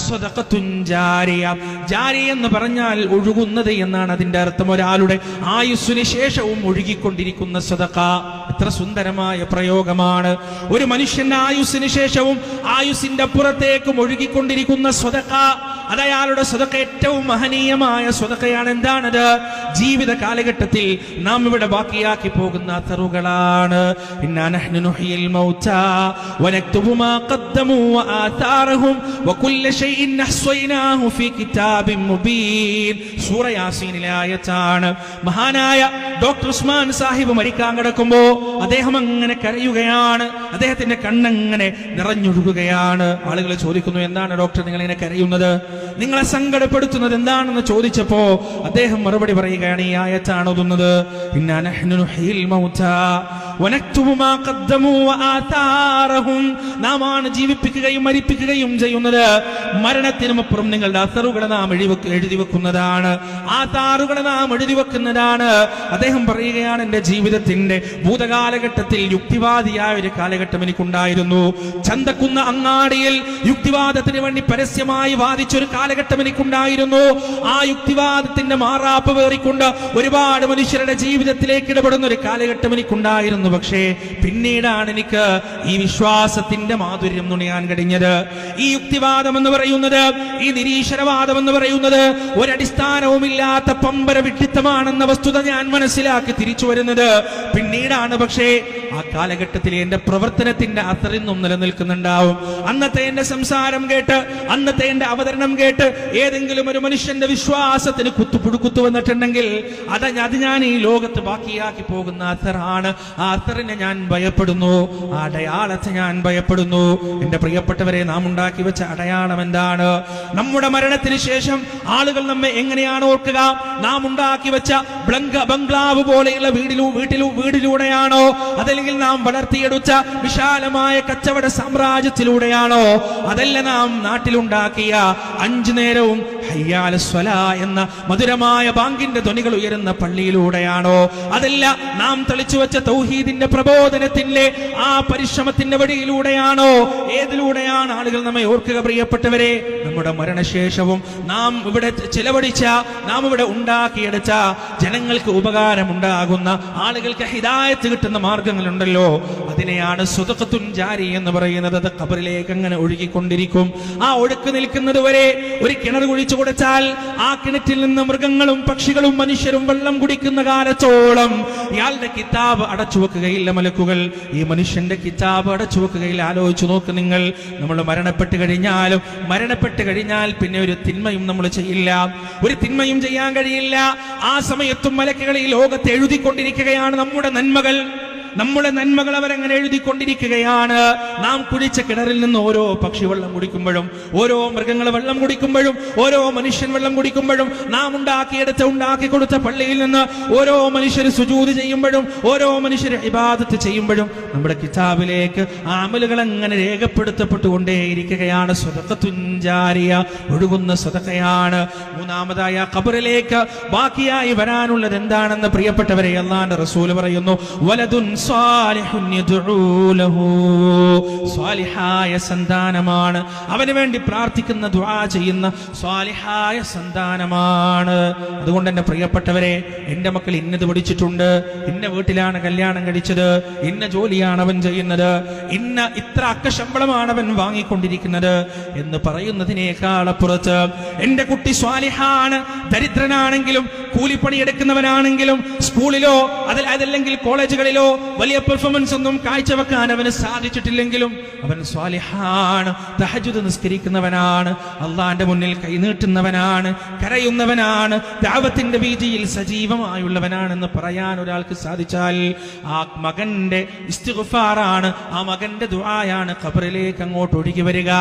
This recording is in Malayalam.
സദഖത്തുൻ ജാരിയ. ജാരിയ എന്ന് പറഞ്ഞാൽ ഒഴുകുന്നത് എന്നാണ് അതിന്റെ അർത്ഥം. ഒരാളുടെ ആയുസ്സിന് ശേഷവും ഒഴുകിക്കൊണ്ടിരിക്കുന്ന സദഖ. എത്ര സുന്ദരമായ പ്രയോഗമാണ്. ഒരു മനുഷ്യന്റെ ആയുസ്സിന് ശേഷവും ആയുസ്സിന്റെ അപ്പുറത്തേക്കും ഒഴുകിക്കൊണ്ടിരിക്കുന്ന സദഖ, അത് അയാളുടെ സദഖ ഏറ്റവും മഹനീയമായ സദഖയാണ്. എന്താണത്? ജീവിത കാലഘട്ടത്തിൽ നാം ഇവിടെ ബാക്കിയാക്കി പോകുന്ന അത്തറുകളാണ്. ഇന്നാ നഹ്നു നുഹ്യിൽ മൗതാ വനക്തുബു മാ ഖദ്ദമു വആതാറഹും വകുല്ല ശൈഇൻ അഹ്സൈനാഹു ഫീ കിതാബിൻ മുബീൻ. സൂറ യാസീനിലെ ആയത്താണ്. മഹാനായ ഡോക്ടർ ഉസ്മാൻ സാഹിബ് മരിക്കാൻ കിടക്കുമ്പോ അദ്ദേഹം അങ്ങനെ കരയുകയാണ്. അദ്ദേഹത്തിന്റെ കണ്ണങ്ങനെ നിറഞ്ഞൊഴുകുകയാണ്. ആളുകൾ ചോദിക്കുന്നു, എന്താണ് ഡോക്ടർ നിങ്ങൾ ഇങ്ങനെ കരയുന്നത്, നിങ്ങളെ സങ്കടപ്പെടുത്തുന്നത് എന്താണെന്ന് ചോദിച്ചപ്പോ അദ്ദേഹം മറുപടി പറയുകയാണ്, ഈ ആയത്താണ് ഓതുന്നത്. ഇന്നാ നഹ്നു നുഹ്യിൽ മൗതാ വനക്തുബു മാ ഖദ്ദമു വആതാറഹും. നാമാണ് ജീവിപ്പിക്കുകയും മരിപ്പിക്കുകയും ചെയ്യുന്നത്. മരണത്തിനുമപ്പുറം നിങ്ങളുടെ അസറുകളെ നാം എഴുതി വെക്കുന്നതാണ്. ആതാറുകളെ നാം എഴുതി വെക്കുന്നതാണ്. അദ്ദേഹം പറയുകയാണ്, എന്റെ ജീവിതത്തിന്റെ ഭൂതകാലഘട്ടത്തിൽ യുക്തിവാദിയായ ഒരു കാലഘട്ടം എനിക്കുണ്ടായിരുന്നു. ചന്തക്കുന്ന അങ്ങാടിയിൽ യുക്തിവാദത്തിന് വേണ്ടി പരസ്യമായി വാദിച്ചൊരു കാലഘട്ടം എനിക്കുണ്ടായിരുന്നു. ആ യുക്തിവാദത്തിന്റെ മാറാപ്പ് വേറിക്കൊണ്ട് ഒരുപാട് മനുഷ്യരുടെ ജീവിതത്തിലേക്ക് ഇടപെടുന്ന ഒരു കാലഘട്ടം എനിക്കുണ്ടായിരുന്നു. പക്ഷേ പിന്നീടാണ് എനിക്ക് ഈ വിശ്വാസത്തിന്റെ മാധുര്യം നുണയാൻ കഴിഞ്ഞത്. ഈ യുക്തിവാദം എന്ന് പറയുന്നത്, ഈ നിരീശ്വരവാദം എന്ന് പറയുന്നത് ഒരടിസ്ഥാനവുമില്ലാത്ത പമ്പര വിഡ്ഢിത്തമാണെന്ന വസ്തുത ഞാൻ മനസ്സിലാക്കി തിരിച്ചു വരുന്നത് പിന്നീടാണ്. പക്ഷേ ആ കാലഘട്ടത്തിൽ എന്റെ പ്രവർത്തനത്തിന്റെ അസറിന്നും നിലനിൽക്കുന്നുണ്ടാവും. അന്നത്തെ എന്റെ സംസാരം കേട്ട്, അന്നത്തെ എന്റെ അവതരണം കേട്ട് ഏതെങ്കിലും ഒരു മനുഷ്യന്റെ വിശ്വാസത്തിന് കുത്തു വന്നിട്ടുണ്ടെങ്കിൽ അത് ഞാൻ ഈ ലോകത്ത് ബാക്കിയാക്കി പോകുന്ന അസറാണ്. ആ അസറിനെ ഞാൻ ഭയപ്പെടുന്നു. ആ അടയാളത്തെ ഞാൻ ഭയപ്പെടുന്നു. എന്റെ പ്രിയപ്പെട്ടവരെ, നാം ഉണ്ടാക്കി വെച്ച അടയാളം എന്താണ്? നമ്മുടെ മരണത്തിന് ശേഷം ആളുകൾ നമ്മെ എങ്ങനെയാണ് ഓർക്കുക? നാം ഉണ്ടാക്കി വെച്ച ബംഗ്ലാവ് പോലെയുള്ള വീടിലൂടെയാണോ, അതല്ലെങ്കിൽ നാം വളർത്തിയെടുത്ത വിശാലമായ കച്ചവട സാമ്രാജ്യത്തിലൂടെയാണോ, അതല്ല നാം നാട്ടിലുണ്ടാക്കിയ 5 നേരവും ഹയ്യാല സ്വലാ എന്ന മധുരമായ ബാങ്കിന്റെ ധ്വനികൾ ഉയരുന്ന പള്ളിയിലൂടെയാണോ, അതല്ല നാം തെളിച്ചു വെച്ച തൗഹീദിന്റെ പ്രബോധനത്തിന്റെ ആ പരിശ്രമത്തിന്റെ വഴിയിലൂടെയാണോ? ഏതിലൂടെയാണ് ആളുകൾ നമ്മെ ഓർക്കുക? പ്രിയപ്പെട്ടവരെ, നമ്മുടെ മരണശേഷവും നാം ഇവിടെ ചിലവഴിച്ച, നാം ഇവിടെ ഉണ്ടാക്കിയെടുത്ത, ജനങ്ങൾക്ക് ഉപകാരമുണ്ടാകുന്ന, ആളുകൾക്ക് ഹിദായത്ത് കിട്ടുന്ന മാർഗങ്ങളുണ്ടല്ലോ, അതിനെയാണ് സദഖത്തുൻ ജാരി എന്ന് പറയുന്നത്. അത് ഖബറിലേക്ക് അങ്ങനെ ഒഴുകിക്കൊണ്ടിരിക്കും. ആ ഒഴുക്ക് നിൽക്കുന്നത് വരെ ഒരു കിണർ കുഴിച്ചു കൊടുത്താൽ ആ കിണറ്റിൽ നിന്ന് മൃഗങ്ങളും പക്ഷികളും മനുഷ്യരും വെള്ളം കുടിക്കുന്ന കാലത്തോളം ഇയാളുടെ കിതാബ് അടച്ചു വെക്കുകയില്ല മലക്കുകൾ. ഈ മനുഷ്യന്റെ കിതാബ് അടച്ചു വെക്കുകയില്ല. ആലോചിച്ചു നോക്ക് നിങ്ങൾ, നമ്മൾ മരണപ്പെട്ട് കഴിഞ്ഞാൽ പിന്നെ ഒരു തിന്മയും നമ്മൾ ചെയ്യില്ല, ഒരു തിന്മയും ചെയ്യാൻ കഴിയില്ല. ആ സമയത്തും മലക്കുകൾ ഈ ലോകത്ത് എഴുതിക്കൊണ്ടിരിക്കുകയാണ് നമ്മുടെ നന്മകൾ അവരങ്ങനെ എഴുതിക്കൊണ്ടിരിക്കുകയാണ്. നാം കുടിച്ച കിണറിൽ നിന്ന് ഓരോ പക്ഷി വെള്ളം കുടിക്കുമ്പോഴും, ഓരോ മൃഗങ്ങൾ വെള്ളം കുടിക്കുമ്പോഴും, ഓരോ മനുഷ്യൻ വെള്ളം കുടിക്കുമ്പോഴും, നാം ഉണ്ടാക്കി കൊടുത്ത പള്ളിയിൽ നിന്ന് ഓരോ മനുഷ്യർ സുജൂദ് ചെയ്യുമ്പോഴും, ഓരോ മനുഷ്യർ ഇബാദത്ത് ചെയ്യുമ്പോഴും നമ്മുടെ കിതാബിലേക്ക് ആ അമലുകൾ അങ്ങനെ രേഖപ്പെടുത്തപ്പെട്ടുകൊണ്ടേയിരിക്കുകയാണ്. സദഖത്തുൻ ജാരിയ, ഒഴുകുന്ന സദഖയാണ്. മൂന്നാമതായ ഖബറിലേക്ക് ബാക്കിയായി വരാനുള്ളത് എന്താണെന്ന് പ്രിയപ്പെട്ടവരെ, അല്ലാഹുവിന്റെ റസൂൽ പറയുന്നു, വലദുൻ സാലിഹുൻ യദ്ഉ ലഹു. സാലിഹായ സന്താനമാണ്, അവന് വേണ്ടി പ്രാർത്ഥിക്കുന്ന, ദുആ ചെയ്യുന്ന സാലിഹായ സന്താനമാണ്. അതുകൊണ്ട് എന്റെ പ്രിയപ്പെട്ടവരെ, എന്റെ മക്കൾ ഇന്നത് പഠിച്ചിട്ടുണ്ട്, ഇന്ന വീട്ടിലാണ് കല്യാണം കഴിച്ചത്, ഇന്ന ജോലിയാണ് അവൻ ചെയ്യുന്നത്, ഇത്ര അക്ക ശമ്പളമാണ് അവൻ വാങ്ങിക്കൊണ്ടിരിക്കുന്നത് എന്ന് പറയുന്നതിനേക്കാൾ അപ്പുറത്ത് എന്റെ കുട്ടി സ്വാലിഹാണ്, ദരിദ്രനാണെങ്കിലും കൂലിപ്പണിയെടുക്കുന്നവനാണെങ്കിലും സ്കൂളിലോ അതല്ലെങ്കിൽ കോളേജുകളിലോ വലിയ പെർഫോമൻസ് ഒന്നും കാഴ്ചവെക്കാൻ അവന് സാധിച്ചിട്ടില്ലെങ്കിലും അവൻ സ്വാലിഹാണ്, തഹജ്ജുദ് നിസ്കരിക്കുന്നവനാണ്, അള്ളാന്റെ മുന്നിൽ കൈനീട്ടുന്നവനാണ്, കരയുന്നവനാണ്, ദഅവത്തിന്റെ വീതിയിൽ സജീവമായുള്ളവനാണെന്ന് പറയാൻ ഒരാൾക്ക് സാധിച്ചാൽ ആ മകന്റെ ഇസ്തിഗ്ഫാറാണ്, ആ മകന്റെ ദുആയാണ് ഖബറിലേക്ക് അങ്ങോട്ട് ഒഴുകി വരിക.